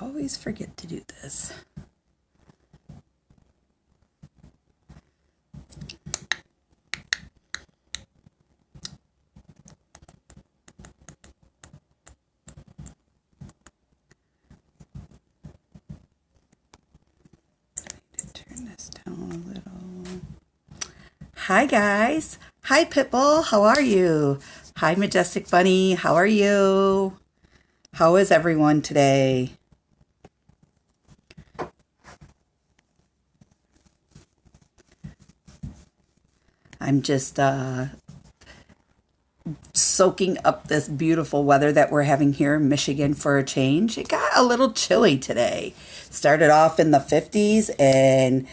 always forget to do this. Turn this down a little. Hi guys. Hi Pitbull. How are you? Hi Majestic Bunny. How are you? How is everyone today? I'm just soaking up this beautiful weather that we're having here in Michigan for a change. It got a little chilly today. Started off in the 50s, and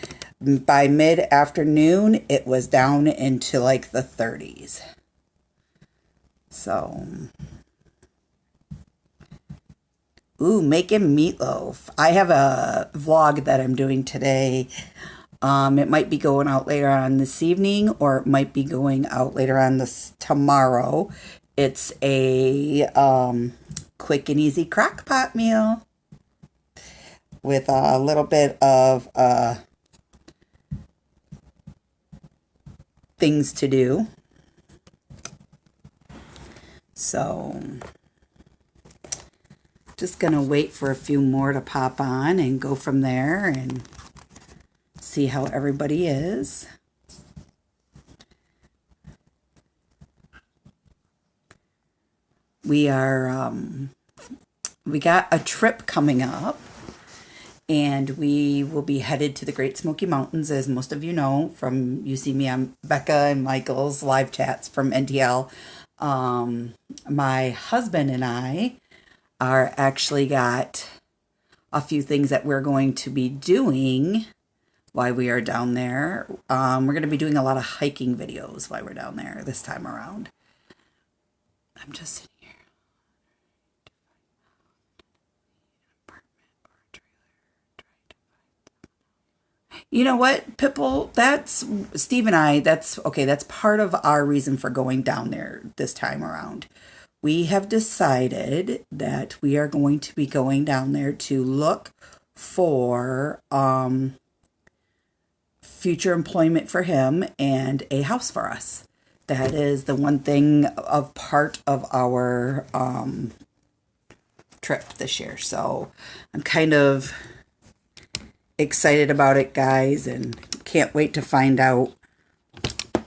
by mid-afternoon it was down into like the 30s. So, ooh, making meatloaf. I have a vlog that I'm doing today. It might be going out later on this evening, or it might be going out later on this tomorrow. It's a quick and easy crock pot meal with a little bit of things to do. So, just gonna wait for a few more to pop on and go from there and see how everybody is. We got a trip coming up, and we will be headed to the Great Smoky Mountains, as most of you know from you see me on Becca and Michael's live chats from NTL. My husband and I are actually got a few things that we're going to be doing while we are down there. We're going to be doing a lot of hiking videos while we're down there this time around. I'm just sitting here. You know what, Pipple? That's Steve and I. That's okay. That's part of our reason for going down there this time around. We have decided that we are going to be going down there to look for future employment for him and a house for us. That is the one thing of part of our trip this year. So I'm kind of excited about it, guys, and can't wait to find out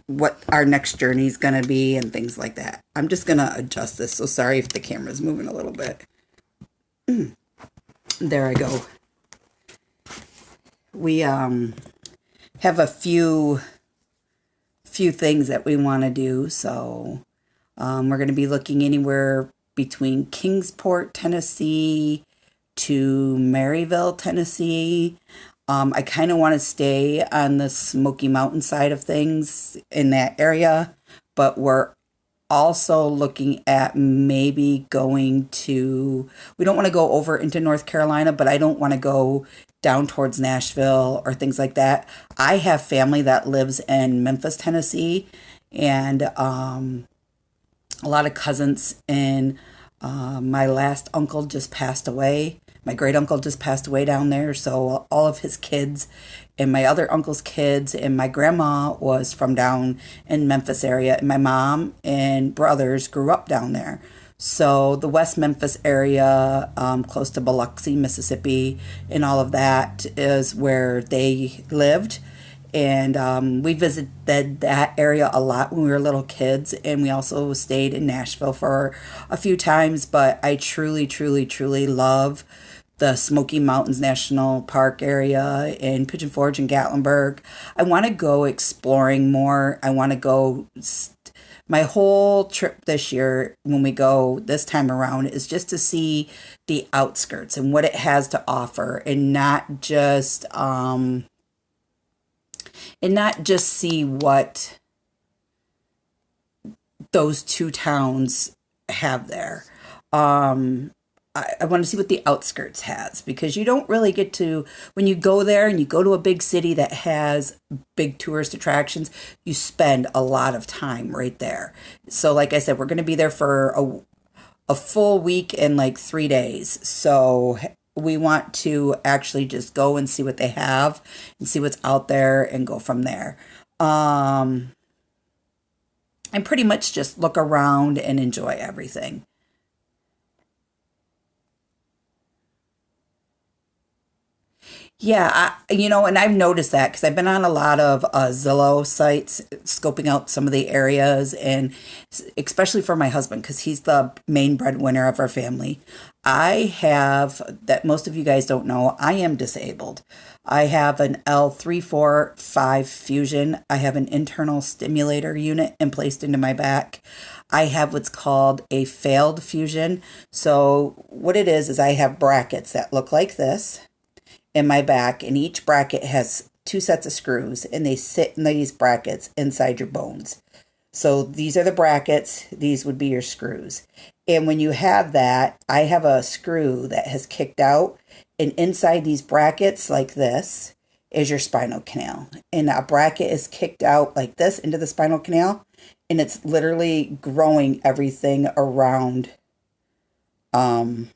what our next journey is going to be and things like that. I'm just going to adjust this. So sorry if the camera's moving a little bit. There I go. We have a few things that we want to do. So we're going to be looking anywhere between Kingsport, Tennessee to Maryville, Tennessee. I kind of want to stay on the Smoky Mountain side of things in that area, but we're also looking at maybe going to, we don't want to go over into North Carolina, but I don't want to go down towards Nashville or things like that. I have family that lives in Memphis, Tennessee, and a lot of cousins, and my last uncle just passed away. My great uncle just passed away down there, so all of his kids and my other uncle's kids and my grandma was from down in Memphis area, and my mom and brothers grew up down there. So the West Memphis area, close to Biloxi, Mississippi, and all of that is where they lived. And we visited that area a lot when we were little kids, and we also stayed in Nashville for a few times. But I truly, truly, truly love the Smoky Mountains National Park area in Pigeon Forge and Gatlinburg. I want to go exploring more. I want to go. My whole trip this year, when we go this time around, is just to see the outskirts and what it has to offer, and not just see what those two towns have there. I want to see what the outskirts has, because you don't really get to, when you go there and you go to a big city that has big tourist attractions, you spend a lot of time right there. So like I said, we're going to be there for a full week and like 3 days. So we want to actually just go and see what they have and see what's out there and go from there. Um, and pretty much just look around and enjoy everything. Yeah, and I've noticed that because I've been on a lot of Zillow sites, scoping out some of the areas, and especially for my husband because he's the main breadwinner of our family. I have that most of you guys don't know. I am disabled. I have an L345 fusion. I have an internal stimulator unit and placed into my back. I have what's called a failed fusion. So what it is I have brackets that look like this in my back, and each bracket has two sets of screws, and they sit in these brackets inside your bones. So these are the brackets, these would be your screws. And when you have that, I have a screw that has kicked out, and inside these brackets, like this, is your spinal canal. And a bracket is kicked out like this into the spinal canal, and it's literally growing everything around. Um,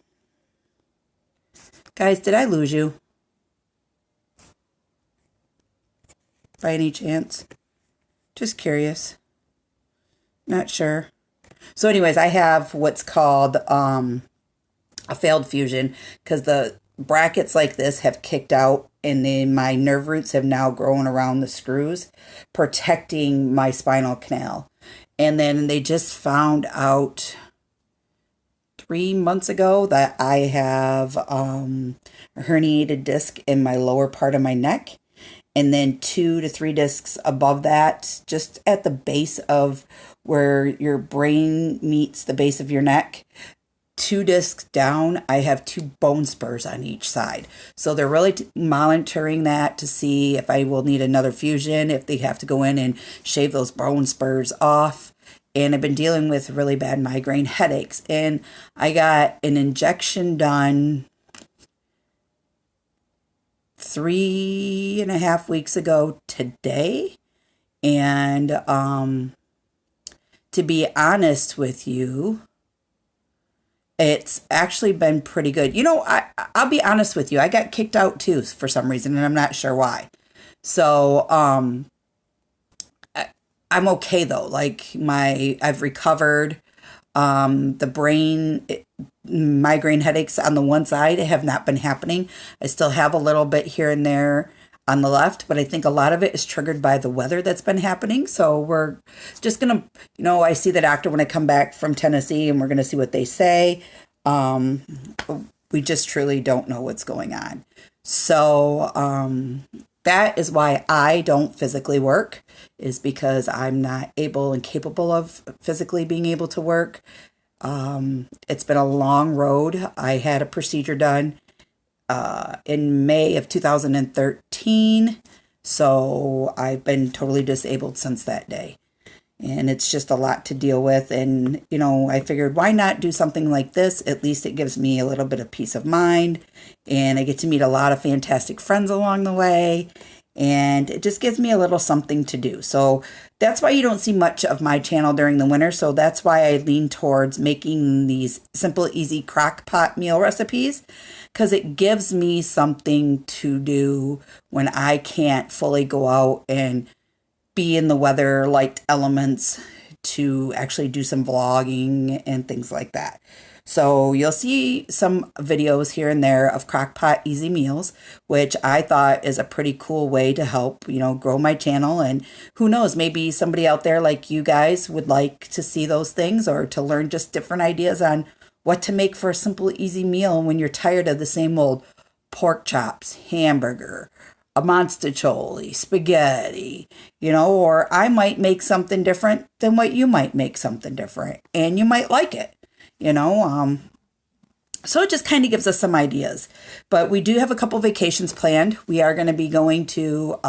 Guys, did I lose you by any chance? Just curious. Not sure. So anyways, I have what's called a failed fusion because the brackets like this have kicked out, and then my nerve roots have now grown around the screws, protecting my spinal canal. And then they just found out 3 months ago that I have a herniated disc in my lower part of my neck, and then 2 to 3 discs above that, just at the base of where your brain meets the base of your neck. 2 discs down, I have 2 bone spurs on each side. So they're really monitoring that to see if I will need another fusion, if they have to go in and shave those bone spurs off. And I've been dealing with really bad migraine headaches. And I got an injection done 3.5 weeks ago today. And to be honest with you, it's actually been pretty good. I'll be honest with you. I got kicked out too for some reason, and I'm not sure why. So, I'm okay though. Like I've recovered. The migraine headaches on the one side have not been happening. I still have a little bit here and there on the left, but I think a lot of it is triggered by the weather that's been happening. So we're just gonna, I see the doctor when I come back from Tennessee, and we're gonna see what they say. Um, we just truly don't know what's going on. So, that is why I don't physically work, is because I'm not able and capable of physically being able to work. It's been a long road. I had a procedure done in May of 2013, so I've been totally disabled since that day. And it's just a lot to deal with. And, I figured why not do something like this? At least it gives me a little bit of peace of mind. And I get to meet a lot of fantastic friends along the way. And it just gives me a little something to do. So that's why you don't see much of my channel during the winter. So that's why I lean towards making these simple, easy crock pot meal recipes, because it gives me something to do when I can't fully go out and be in the weather liked elements to actually do some vlogging and things like that. So you'll see some videos here and there of crockpot easy meals, which I thought is a pretty cool way to help, grow my channel. And who knows, maybe somebody out there like you guys would like to see those things, or to learn just different ideas on what to make for a simple, easy meal when you're tired of the same old pork chops, hamburger, a monstacholi, spaghetti, or I might make something different than what you might make something different, and you might like it, so it just kind of gives us some ideas. But we do have a couple vacations planned. We are going to be going to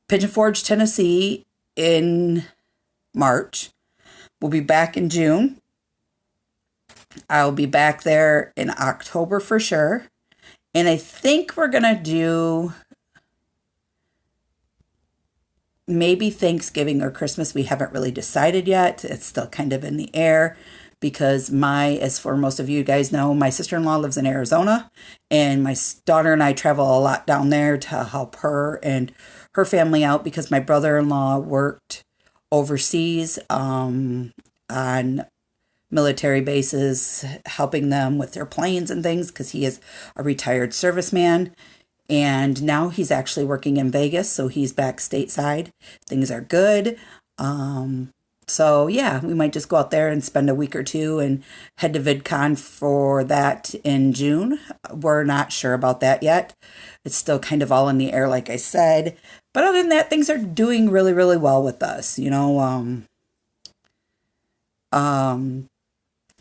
Pigeon Forge, Tennessee in March. We'll be back in June. I'll be back there in October for sure. And I think we're going to do maybe Thanksgiving or Christmas. We haven't really decided yet. It's still kind of in the air because as for most of you guys know, my sister-in-law lives in Arizona, and my daughter and I travel a lot down there to help her and her family out because my brother-in-law worked overseas on military bases, helping them with their planes and things because he is a retired serviceman. And now he's actually working in Vegas, so he's back stateside. Things are good. So yeah, we might just go out there and spend a week or two and head to VidCon for that in June. We're not sure about that yet. It's still kind of all in the air, like I said. But other than that, things are doing really, really well with us.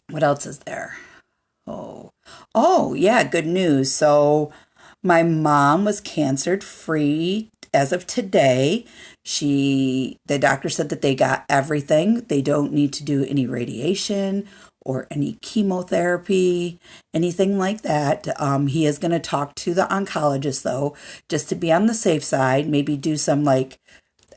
What else is there? Oh yeah, good news. So my mom was cancer free as of today. The doctor said that they got everything. They don't need to do any radiation or any chemotherapy, anything like that. He is going to talk to the oncologist though, just to be on the safe side, maybe do some like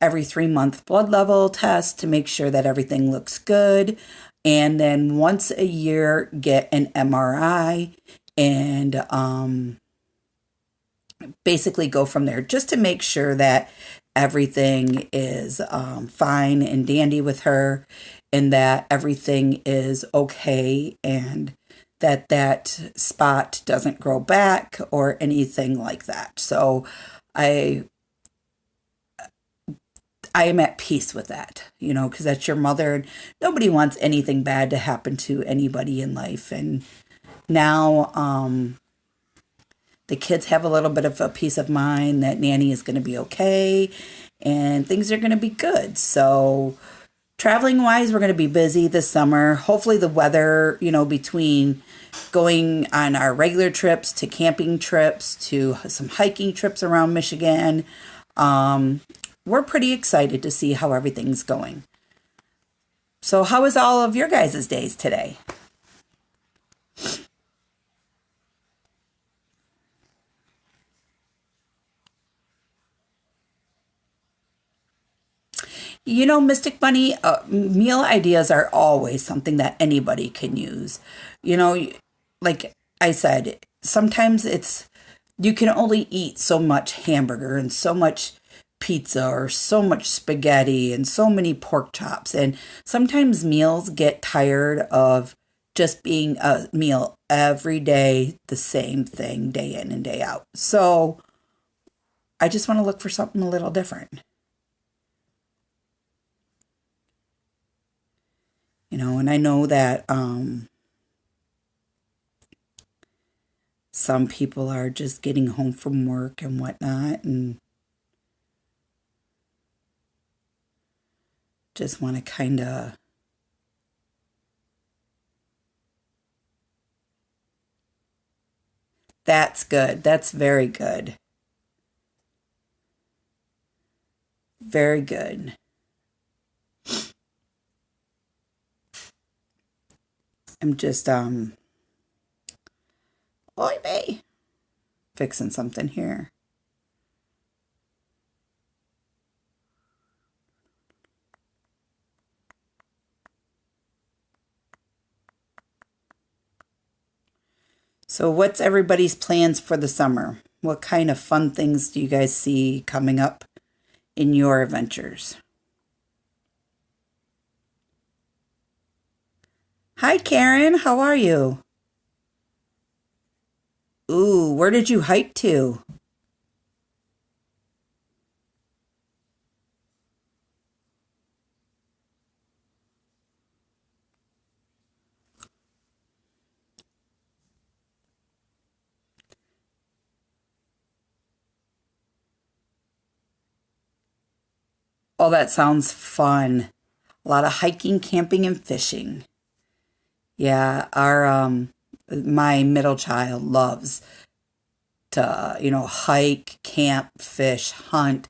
every 3-month blood level test to make sure that everything looks good. And then once a year, get an MRI and basically go from there just to make sure that everything is fine and dandy with her and that everything is okay and that spot doesn't grow back or anything like that. So I am at peace with that, because that's your mother and nobody wants anything bad to happen to anybody in life. And now the kids have a little bit of a peace of mind that Nanny is going to be okay and things are going to be good. So traveling wise, we're going to be busy this summer. Hopefully the weather, between going on our regular trips to camping trips to some hiking trips around Michigan, we're pretty excited to see how everything's going. So how was all of your guys' days today? Mystic Bunny, meal ideas are always something that anybody can use. Like I said, sometimes you can only eat so much hamburger and so much pizza or so much spaghetti and so many pork chops. And sometimes meals get tired of just being a meal every day, the same thing day in and day out. So I just want to look for something a little different. And I know that some people are just getting home from work and whatnot and just want to kind of That's good. That's very good. Very good. I'm just oy vey, fixing something here. So what's everybody's plans for the summer? What kind of fun things do you guys see coming up in your adventures? Hi, Karen. How are you? Ooh, where did you hike to? Oh, that sounds fun. A lot of hiking, camping, and fishing. Yeah, our my middle child loves to, hike, camp, fish, hunt,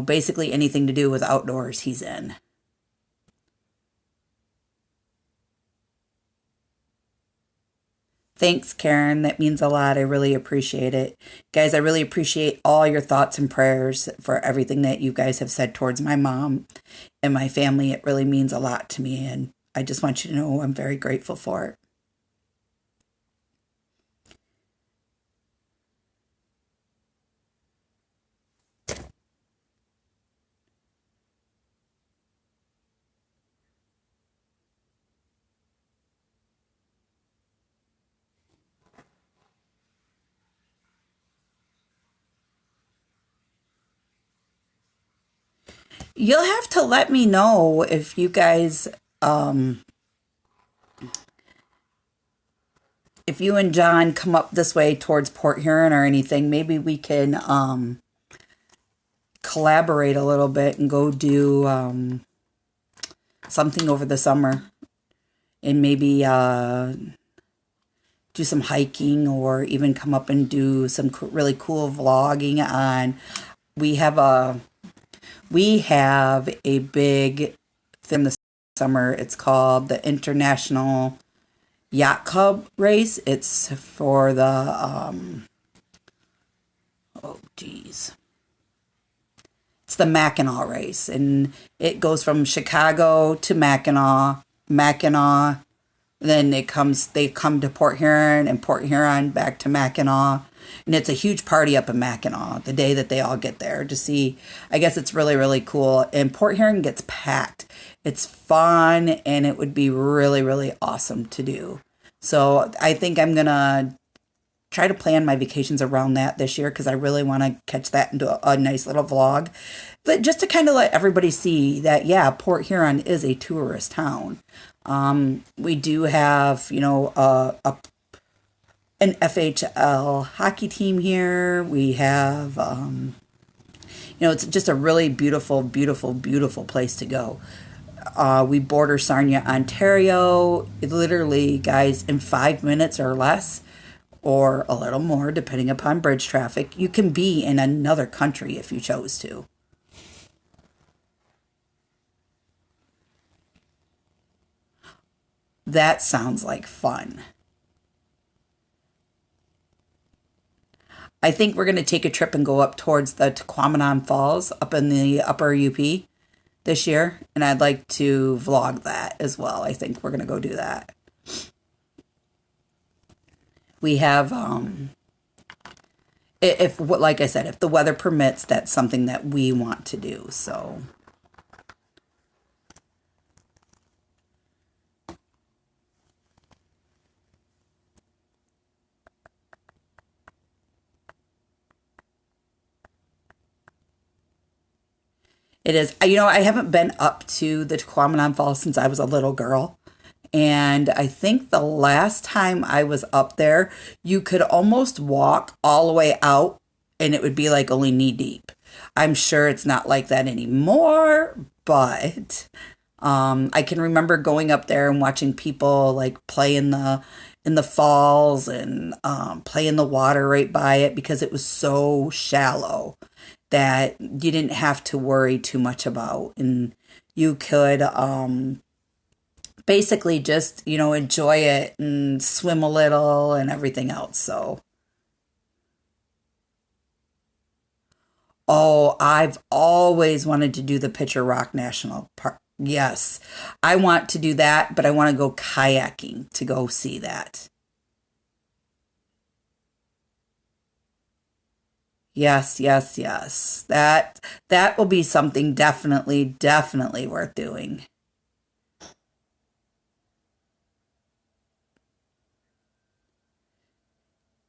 basically anything to do with outdoors he's in. Thanks, Karen. That means a lot. I really appreciate it. Guys, I really appreciate all your thoughts and prayers for everything that you guys have said towards my mom and my family. It really means a lot to me. And I just want you to know I'm very grateful for it. You'll have to let me know if you guys, if you and John come up this way towards Port Huron or anything, maybe we can collaborate a little bit and go do something over the summer and maybe do some hiking or even come up and do some really cool vlogging on. We have a we have a big thing this summer. It's called the International Yacht Club Race. It's for the oh geez, it's the Mackinac race, and it goes from Chicago to Mackinac. Then they come to Port Huron, and Port Huron back to Mackinac. And it's a huge party up in Mackinac the day that they all get there to see. I guess it's really, really cool. And Port Huron gets packed. It's fun, and it would be really, really awesome to do. So I think I'm going to try to plan my vacations around that this year because I really want to catch that into a nice little vlog. But just to kind of let everybody see that, yeah, Port Huron is a tourist town. We do have, an FHL hockey team here. We have, it's just a really beautiful, beautiful, beautiful place to go. We border Sarnia, Ontario. Literally, guys, in 5 minutes or less, or a little more, depending upon bridge traffic, you can be in another country if you chose to. That sounds like fun. I think we're going to take a trip and go up towards the Tequamanon Falls up in the upper UP this year. And I'd like to vlog that as well. I think we're going to go do that. We have, if like I said, if the weather permits, that's something that we want to do. So it is, I haven't been up to the Tequamanon Falls since I was a little girl. And I think the last time I was up there, you could almost walk all the way out and it would be like only knee deep. I'm sure it's not like that anymore, but I can remember going up there and watching people like play in the falls and play in the water right by it because it was so shallow that you didn't have to worry too much about, and you could basically just enjoy it and swim a little and everything else. So oh, I've always wanted to do the Pitcher Rock National Park. Yes, I want to do that, but I want to go kayaking to go see that. Yes, yes, yes. That will be something definitely, definitely worth doing.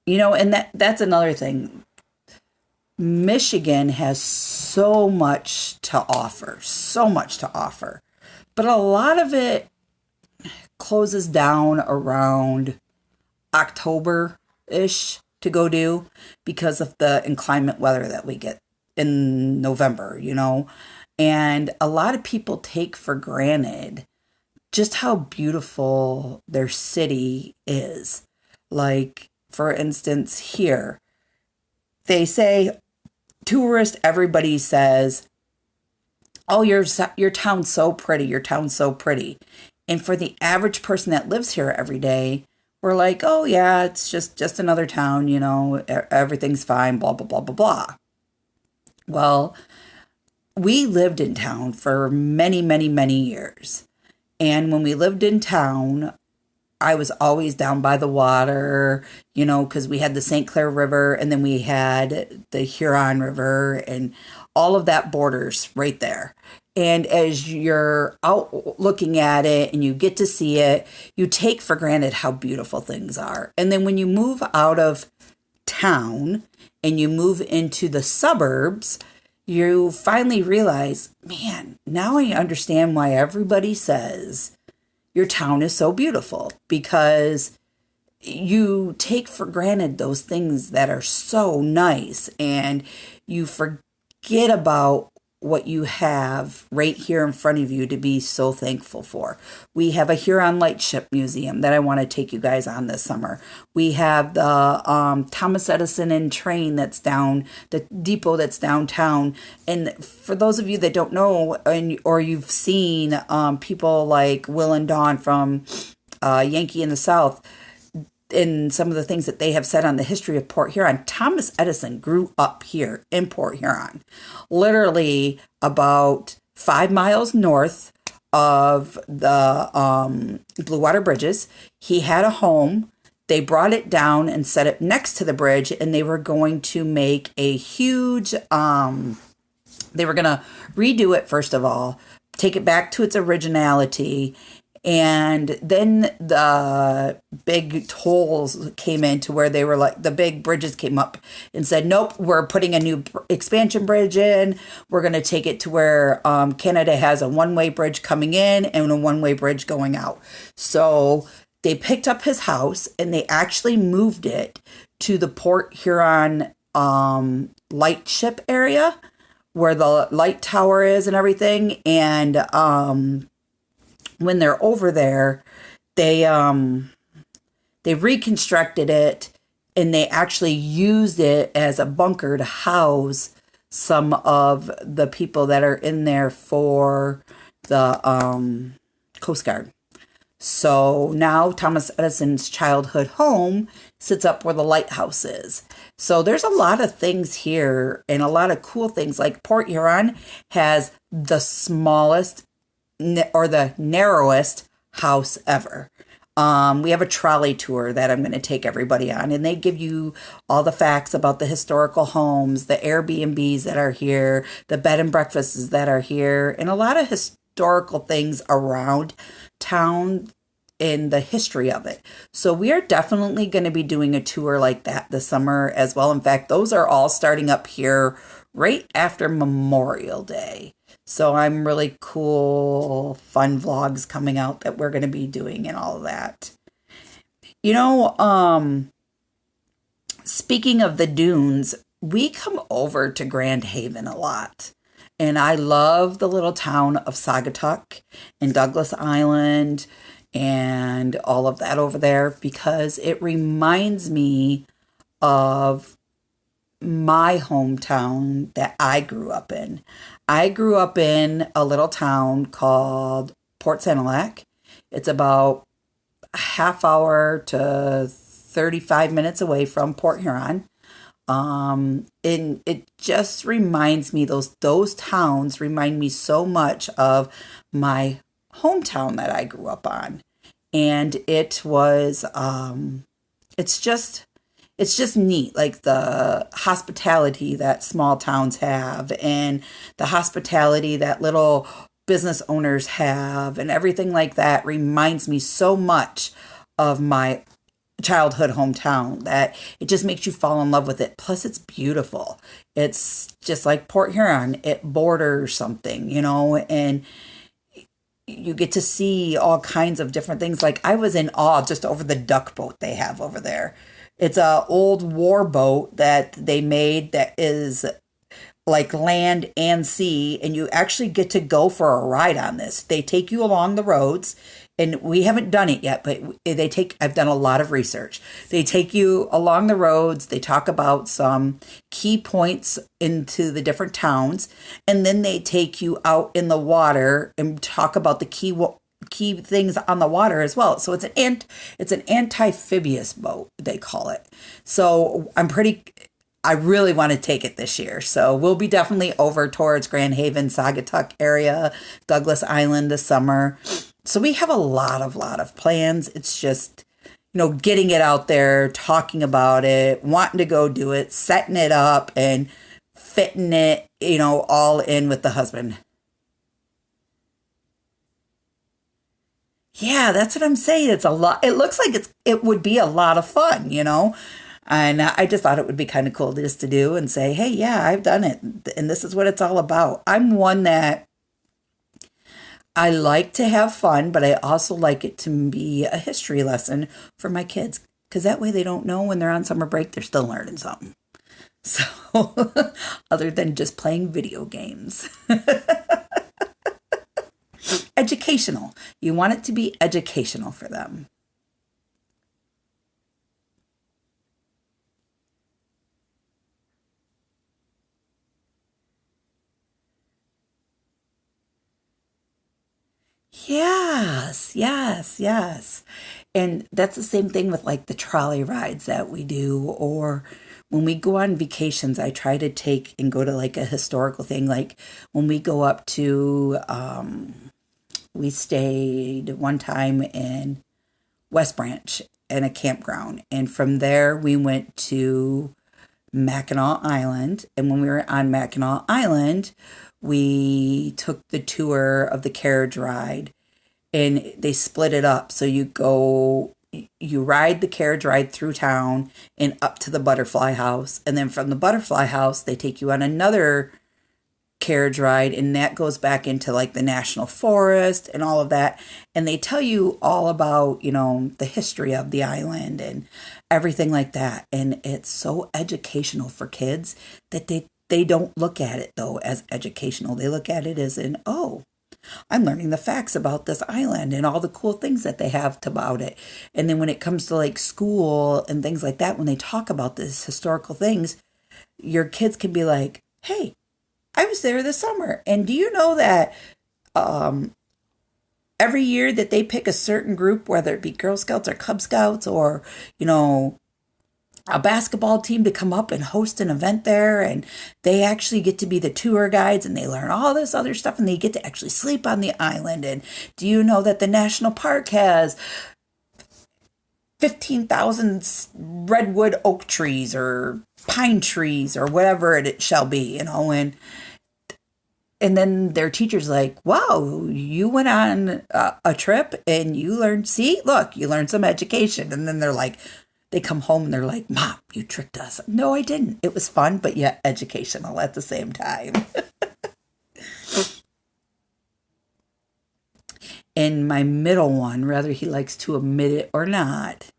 And that's another thing. Michigan has so much to offer, so much to offer. But a lot of it closes down around October-ish to go do because of the inclement weather that we get in November. And a lot of people take for granted just how beautiful their city is. Like, for instance, here, they say, everybody says, oh, your town's so pretty, your town's so pretty. And for the average person that lives here every day, we're like, oh yeah, it's just another town, everything's fine, blah, blah, blah, blah, blah. Well, we lived in town for many, many, many years. And when we lived in town, I was always down by the water, because we had the St. Clair River and then we had the Huron River and all of that borders right there. And as you're out looking at it and you get to see it, you take for granted how beautiful things are. And then when you move out of town and you move into the suburbs, you finally realize, man, now I understand why everybody says your town is so beautiful, because you take for granted those things that are so nice and you forget about what you have right here in front of you to be so thankful for. We have a Huron Lightship Museum that I want to take you guys on this summer. We have the Thomas Edison and train that's down, the depot that's downtown. And for those of you that don't know, or you've seen people like Will and Dawn from Yankee in the South, in some of the things that they have said on the history of Port Huron, Thomas Edison grew up here in Port Huron, literally about 5 miles north of the Blue Water Bridges. He had a home. They brought it down and set it next to the bridge, and they were going to make a huge, they were going to redo it, first of all, take it back to its originality. And then the big tolls came in to where they were like, the big bridges came up and said, nope, we're putting a new expansion bridge in. We're going to take it to where Canada has a one-way bridge coming in and a one-way bridge going out. So they picked up his house and they actually moved it to the Port Huron lightship area where the light tower is and everything. And when they're over there, they reconstructed it and they actually used it as a bunker to house some of the people that are in there for the Coast Guard. So now Thomas Edison's childhood home sits up where the lighthouse is. So there's a lot of things here and a lot of cool things. Like Port Huron has the smallest or the narrowest house ever. We have a trolley tour that I'm going to take everybody on, and they give you all the facts about the historical homes, the Airbnbs that are here, the bed and breakfasts that are here, and a lot of historical things around town in the history of it. So we are definitely going to be doing a tour like that this summer as well. In fact, those are all starting up here right after Memorial Day. So I'm really cool, fun vlogs coming out that we're going to be doing and all of that. Speaking of the dunes, we come over to Grand Haven a lot. And I love the little town of Saugatuck and Douglas Island and all of that over there because it reminds me of my hometown that I grew up in. I grew up in a little town called Port Sanilac. It's about a half hour to 35 minutes away from Port Huron. And it just reminds me, those towns remind me so much of my hometown that I grew up on. And it was, it's just neat, like the hospitality that small towns have and the hospitality that little business owners have and everything like that reminds me so much of my childhood hometown that it just makes you fall in love with it. Plus, it's beautiful. It's just like Port Huron. It borders something, and you get to see all kinds of different things. Like I was in awe just over the duck boat they have over there. It's a old war boat that they made that is like land and sea, and you actually get to go for a ride on this. They take you along the roads, and we haven't done it yet, but I've done a lot of research. They take you along the roads, they talk about some key points into the different towns, and then they take you out in the water and talk about the key things on the water as well. So it's an amphibious boat, they call it. So I really want to take it this year. So we'll be definitely over towards Grand Haven, Saugatuck area, Douglas Island this summer. So we have a lot of plans. It's just, getting it out there, talking about it, wanting to go do it, setting it up, and fitting it, all in with the husband. Yeah, that's what I'm saying. It's a lot. It looks like it would be a lot of fun. And I just thought it would be kind of cool just to do and say, hey, yeah, I've done it. And this is what it's all about. I'm one that I like to have fun, but I also like it to be a history lesson for my kids. Because that way they don't know when they're on summer break, they're still learning something. So, other than just playing video games. Educational. You want it to be educational for them. Yes, yes, yes. And that's the same thing with like the trolley rides that we do, or when we go on vacations, I try to take and go to like a historical thing. Like when we go up to, we stayed one time in West Branch in a campground. And from there, we went to Mackinac Island. And when we were on Mackinac Island, we took the tour of the carriage ride and they split it up. So you ride the carriage ride through town and up to the butterfly house. And then from the butterfly house, they take you on another carriage ride, and that goes back into like the national forest and all of that. And they tell you all about, the history of the island and everything like that. And it's so educational for kids that they don't look at it though as educational. They look at it as in, oh, I'm learning the facts about this island and all the cool things that they have about it. And then when it comes to like school and things like that, when they talk about this historical things, your kids can be like, hey, I was there this summer. And do you know that every year that they pick a certain group, whether it be Girl Scouts or Cub Scouts or, a basketball team to come up and host an event there, and they actually get to be the tour guides and they learn all this other stuff and they get to actually sleep on the island. And do you know that the national park has 15,000 redwood oak trees or pine trees or whatever it shall be, and then their teacher's like, wow, you went on a trip and you learned, see, look, you learned some education. And then they come home and they're like, Mom, you tricked us. No, I didn't. It was fun, but yet educational at the same time. And my middle one, whether he likes to admit it or not,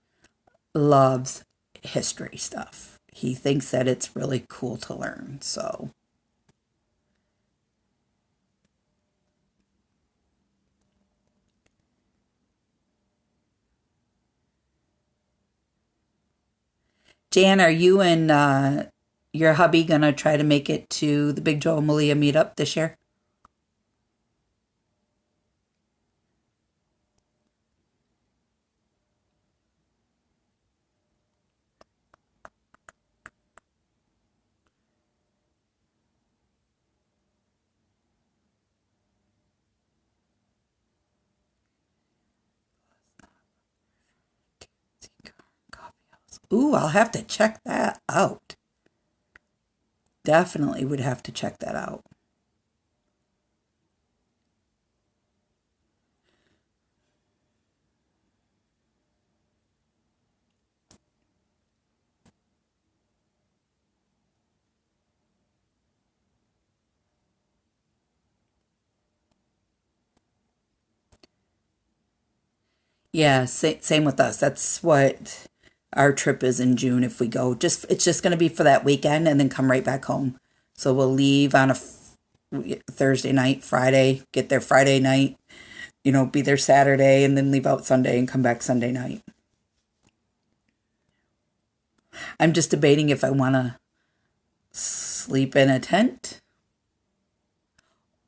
loves history stuff. He thinks that it's really cool to learn. So, Jan, are you and your hubby gonna try to make it to the Big Joe and Malia meetup this year? Ooh, I'll have to check that out. Definitely would have to check that out. Yeah, same with us. That's what our trip is in June if we go. It's just going to be for that weekend and then come right back home. So we'll leave on a Thursday night, Friday, get there Friday night, be there Saturday and then leave out Sunday and come back Sunday night. I'm just debating if I want to sleep in a tent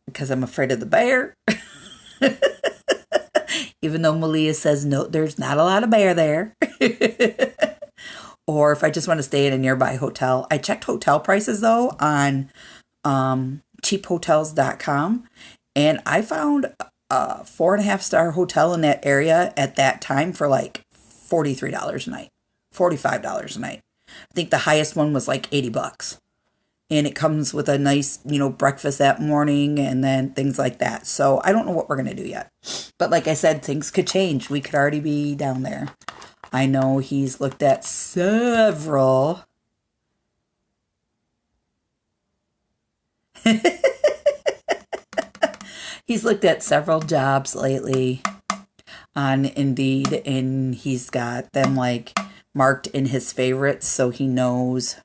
because I'm afraid of the bear. Even though Malia says no, there's not a lot of bear there. Or if I just want to stay in a nearby hotel. I checked hotel prices though on cheaphotels.com, and I found a 4.5 star hotel in that area at that time for like $43 a night, $45 a night. I think the highest one was like $80. And it comes with a nice, breakfast that morning and then things like that. So I don't know what we're going to do yet. But like I said, things could change. We could already be down there. I know he's looked at several. He's looked at several jobs lately on Indeed, and he's got them like marked in his favorites so he knows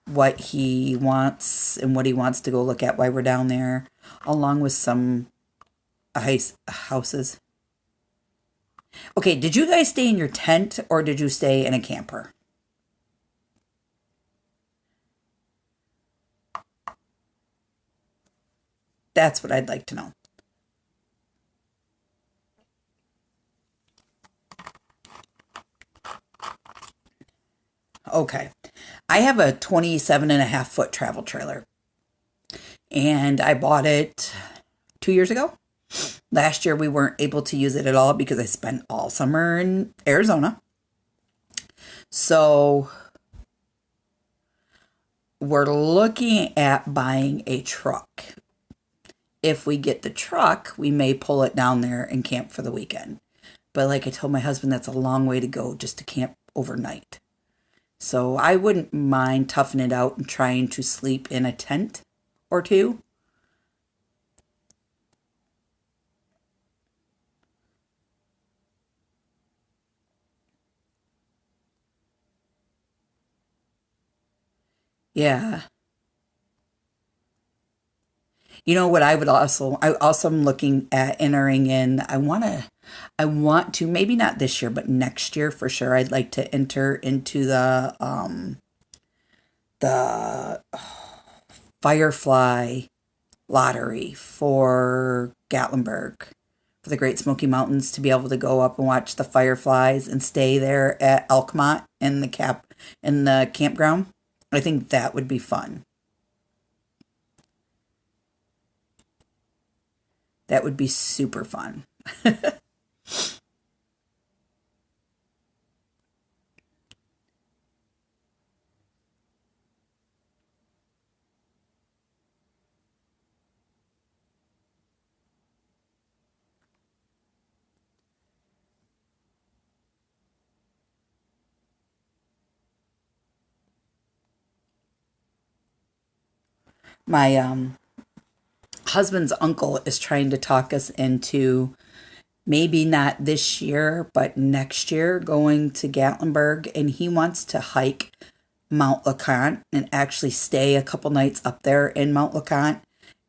what he wants and what he wants to go look at while we're down there, along with some houses. Okay, did you guys stay in your tent or did you stay in a camper? That's what I'd like to know. Okay. I have a 27.5 foot travel trailer and I bought it 2 years ago. Last year we weren't able to use it at all because I spent all summer in Arizona. So we're looking at buying a truck. If we get the truck, we may pull it down there and camp for the weekend. But like I told my husband, that's a long way to go just to camp overnight. So I wouldn't mind toughing it out and trying to sleep in a tent or two. Yeah. You know what I also am looking at entering in. I want to, maybe not this year, but next year for sure. I'd like to enter into the Firefly lottery for Gatlinburg, for the Great Smoky Mountains, to be able to go up and watch the fireflies and stay there at Elkmont in the campground. I think that would be fun. That would be super fun. My husband's uncle is trying to talk us into maybe not this year, but next year going to Gatlinburg, and he wants to hike Mount LeConte and actually stay a couple nights up there in Mount LeConte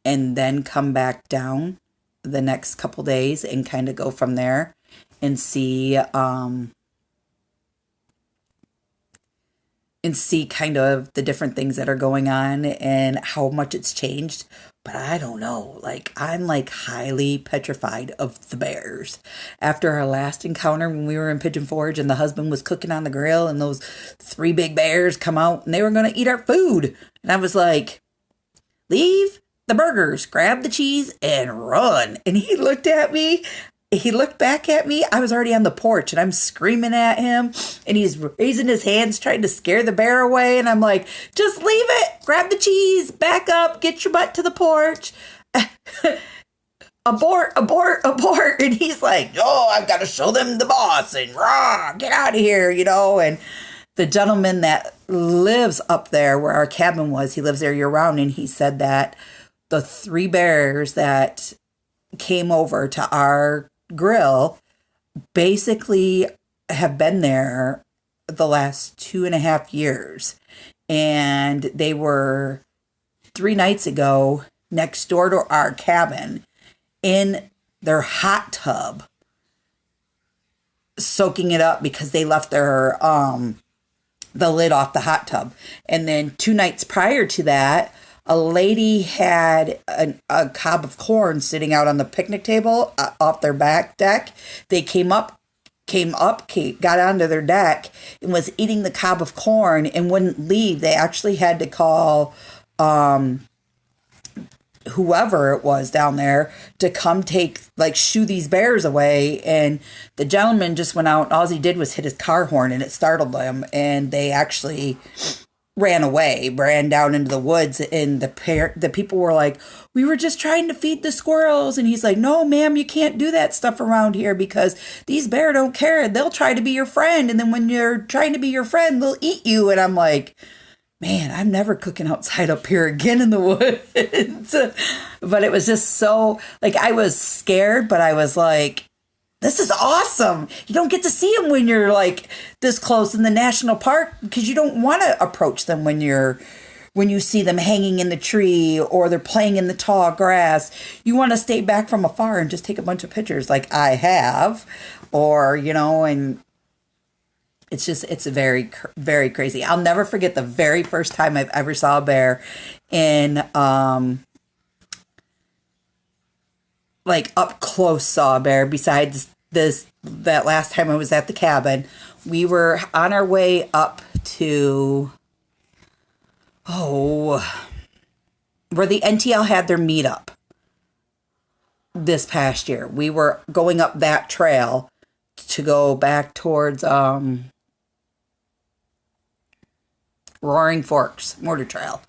and then come back down the next couple days and kind of go from there and see kind of the different things that are going on and how much it's changed. But I don't know. Like, I'm like highly petrified of the bears. After our last encounter when we were in Pigeon Forge and the husband was cooking on the grill and those three big bears come out and they were going to eat our food. And I was like, leave the burgers, grab the cheese and run. And he looked at me. He looked back at me. I was already on the porch and I'm screaming at him and he's raising his hands trying to scare the bear away. And I'm like, just leave it. Grab the cheese. Back up. Get your butt to the porch. Abort, abort, abort. And he's like, oh, I've got to show them the boss and rah, get out of here, And the gentleman that lives up there where our cabin was, he lives there year round. And he said that the three bears that came over to our grill basically have been there the last 2.5 years. And they were 3 nights ago next door to our cabin in their hot tub, soaking it up because they left their the lid off the hot tub. And then 2 nights prior to that, a lady had a cob of corn sitting out on the picnic table off their back deck. They got onto their deck and was eating the cob of corn and wouldn't leave. They actually had to call whoever it was down there to come shoo these bears away. And the gentleman just went out, and all he did was hit his car horn, and it startled them, and they actually ran away, ran down into the woods. And the people were like, we were just trying to feed the squirrels. And he's like, no, ma'am, you can't do that stuff around here, because these bears don't care. They'll try to be your friend, and then when you're trying to be your friend, they'll eat you. And I'm like, man, I'm never cooking outside up here again in the woods. But it was just so, like, I was scared, but I was like, this is awesome. You don't get to see them when you're like this close in the national park, because you don't want to approach them when you see them hanging in the tree or they're playing in the tall grass. You want to stay back from afar and just take a bunch of pictures like I have, or, and it's very, very crazy. I'll never forget the very first time I've ever saw a bear in, like up close saw a bear. Besides that last time I was at the cabin, we were on our way up to, where the NTL had their meetup this past year. We were going up that trail to go back towards, Roaring Forks Mortar Trail.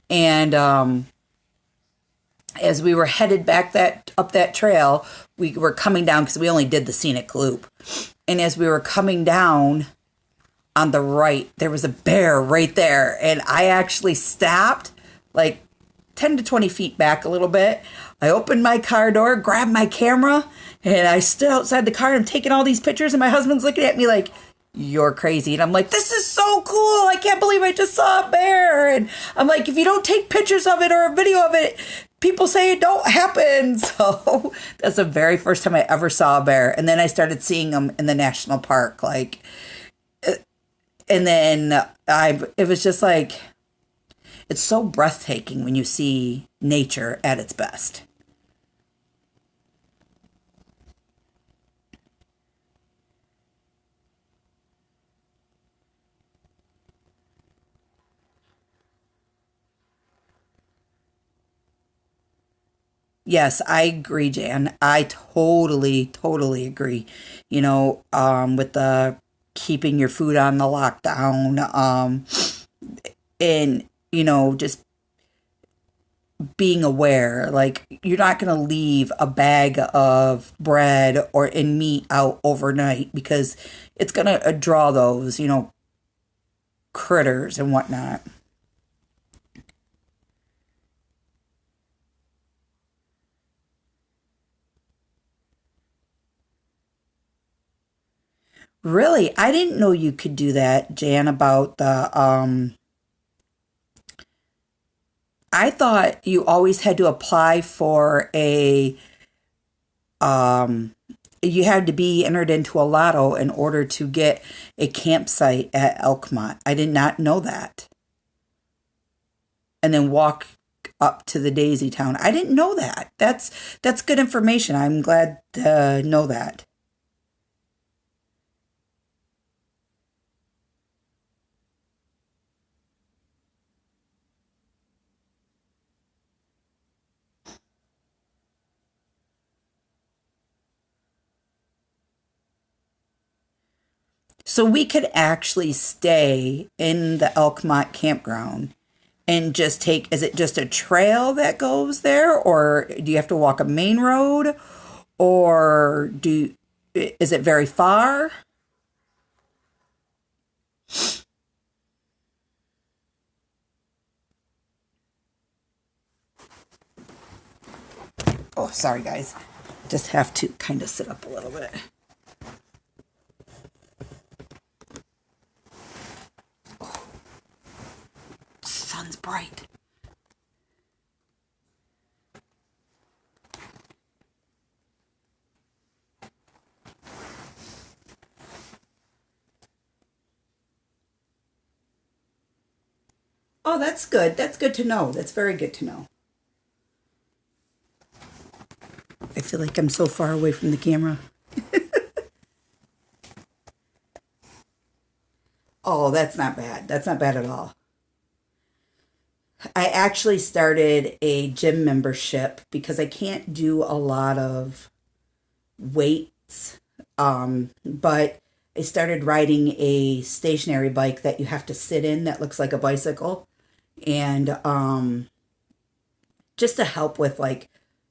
And as we were headed back up that trail, we were coming down, because we only did the scenic loop. And as we were coming down on the right, there was a bear right there. And I actually stopped like 10 to 20 feet back a little bit. I opened my car door, grabbed my camera, and I stood outside the car, and I'm taking all these pictures, and my husband's looking at me like, you're crazy. And I'm like, this is so cool. I can't believe I just saw a bear. And I'm like, if you don't take pictures of it or a video of it, people say it don't happen. So that's the very first time I ever saw a bear. And then I started seeing them in the national park. And then it was just like, it's so breathtaking when you see nature at its best. Yes, I agree, Jan. I totally, totally agree. With the keeping your food on the lockdown, and, just being aware, like, you're not going to leave a bag of bread and meat out overnight, because it's going to draw those, critters and whatnot. Really? I didn't know you could do that, Jan, about I thought you always had to apply for you had to be entered into a lotto in order to get a campsite at Elkmont. I did not know that. And then walk up to the Daisy Town. I didn't know that. That's good information. I'm glad to know that. So we could actually stay in the Elkmont campground and just is it just a trail that goes there, or do you have to walk a main road, or is it very far? Oh, sorry guys. Just have to kind of sit up a little bit. Sun's bright. Oh, that's good. That's good to know. That's very good to know. I feel like I'm so far away from the camera. Oh, that's not bad. That's not bad at all. I actually started a gym membership because I can't do a lot of weights. But I started riding a stationary bike that you have to sit in that looks like a bicycle. And just to help with like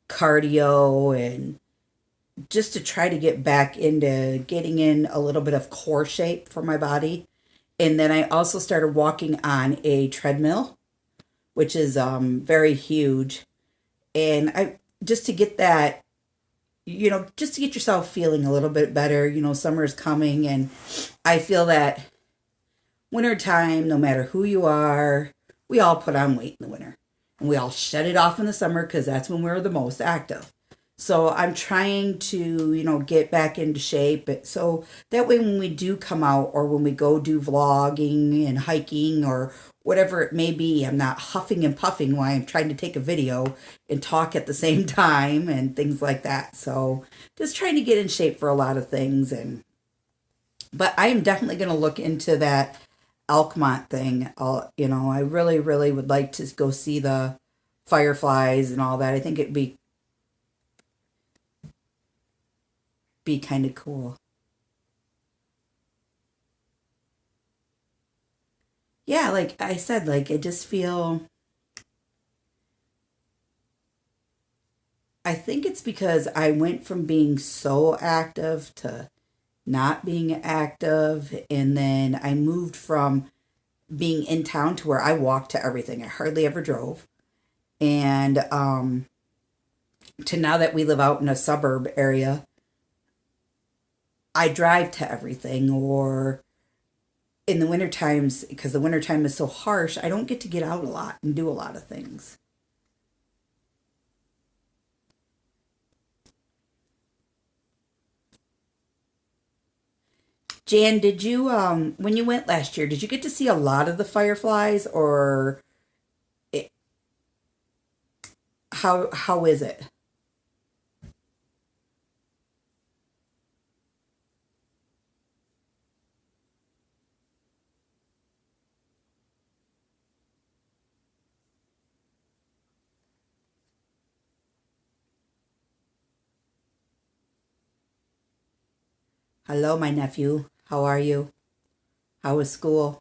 cardio and just to try to get back into getting in a little bit of core shape for my body. And then I also started walking on a treadmill, which is very huge. And I just to get that, just to get yourself feeling a little bit better. Summer is coming, and I feel that wintertime, no matter who you are, we all put on weight in the winter. And we all shed it off in the summer because that's when we're the most active. So I'm trying to, get back into shape. So that way when we do come out or when we go do vlogging and hiking or whatever it may be, I'm not huffing and puffing while I'm trying to take a video and talk at the same time and things like that. So just trying to get in shape for a lot of things. But I am definitely going to look into that Elkmont thing. I really, really would like to go see the fireflies and all that. I think it'd be kind of cool. Yeah, like I said, like I just feel, I think it's because I went from being so active to not being active. And then I moved from being in town to where I walked to everything. I hardly ever drove. And to now that we live out in a suburb area, I drive to everything. Or in the winter times, because the winter time is so harsh, I don't get to get out a lot and do a lot of things. Jan, did you when you went last year, did you get to see a lot of the fireflies, or it, how is it? Hello, my nephew. How are you? How was school?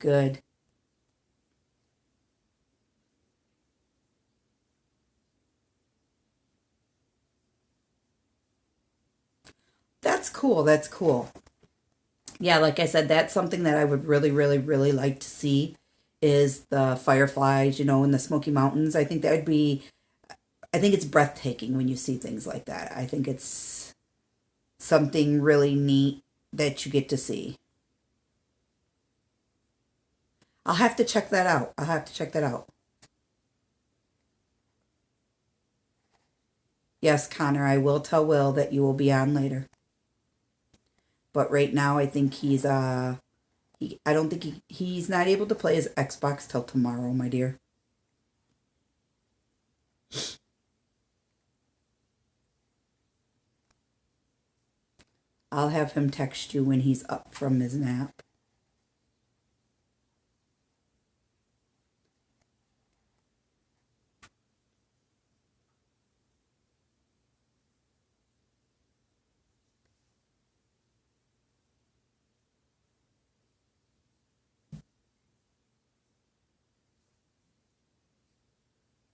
Good. That's cool. That's cool. Yeah, like I said, that's something that I would really, really, really like to see is the fireflies, in the Smoky Mountains. I think that would be, I think it's breathtaking when you see things like that. I think it's something really neat that you get to see. I'll have to check that out. I'll have to check that out. Yes, Connor, I will tell Will that you will be on later. But right now, I think I don't think he's not able to play his Xbox till tomorrow, my dear. I'll have him text you when he's up from his nap.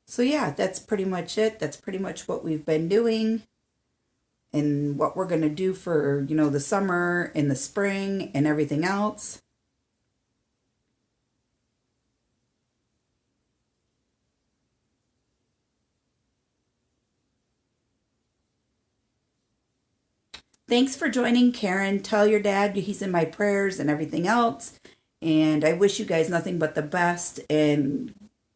So yeah, that's pretty much it. That's pretty much what we've been doing and what we're going to do for, the summer and the spring and everything else. Thanks for joining, Karen. Tell your dad he's in my prayers and everything else. And I wish you guys nothing but the best. And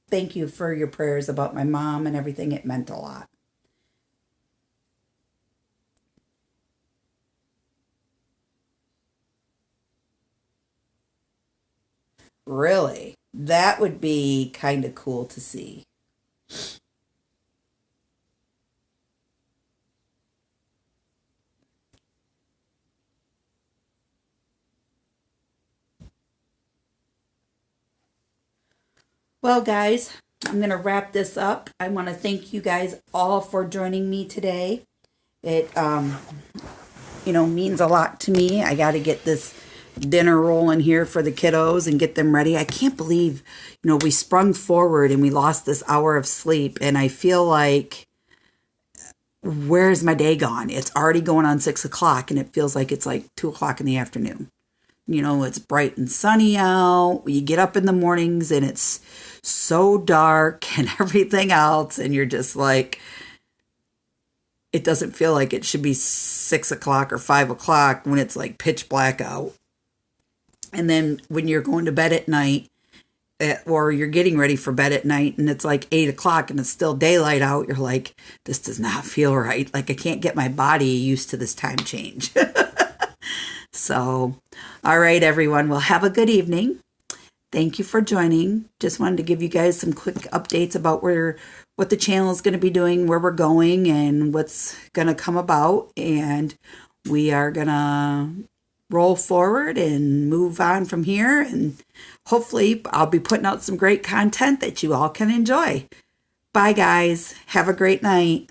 thank you for your prayers about my mom and everything. It meant a lot. Really? That would be kind of cool to see. Well, guys, I'm going to wrap this up. I want to thank you guys all for joining me today. It, means a lot to me. I got to get this dinner rolling here for the kiddos and get them ready. I can't believe, we sprung forward and we lost this hour of sleep. And I feel like, where's my day gone? It's already going on 6 o'clock and it feels like it's like 2 o'clock in the afternoon. It's bright and sunny out. You get up in the mornings and it's so dark and everything else. And you're just like, it doesn't feel like it should be 6 o'clock or 5 o'clock when it's like pitch black out. And then when you're going to bed at night, or you're getting ready for bed at night and it's like 8 o'clock and it's still daylight out, you're like, this does not feel right. Like I can't get my body used to this time change. So, all right, everyone. Well, have a good evening. Thank you for joining. Just wanted to give you guys some quick updates about what the channel is going to be doing, where we're going, and what's going to come about. And we are going to roll forward and move on from here. And hopefully I'll be putting out some great content that you all can enjoy. Bye, guys. Have a great night.